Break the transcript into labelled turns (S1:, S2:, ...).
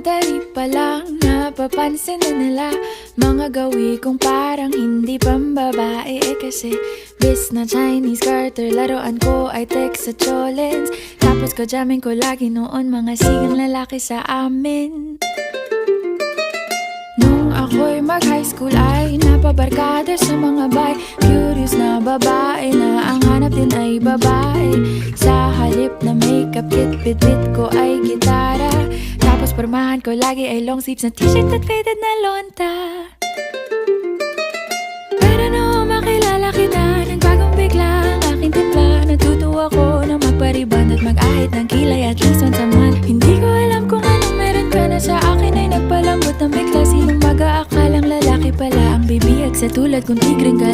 S1: elementary pa lang, napapansin na nila mga gawi kong parang hindi pambabae. Kasi bis na Chinese Carter, laruan ko ay text sa cholens. Tapos ko jamming ko lagi noon mga sigang lalaki sa amin. Nung ako'y mag-high school ay napabarkada sa mga bay. Curious na babae na ang hanap din ay babae. Sa halip na makeup kit, bit-bit ko ay gitara. Tapos pormahan ko lagi ay long sleeves na t-shirt at faded na lonta. Pero nung makilala kita, nagbagong bigla ang aking timpla. Natutuwa ko na magpariban at mag-ahit ng kilay at least once a month. Hindi ko alam kung anong meron ka na sa akin ay nagpalambot ng bigla. Sinong mag-aakalang lalaki pala ang bibiyag sa tulad kong tigreng gala.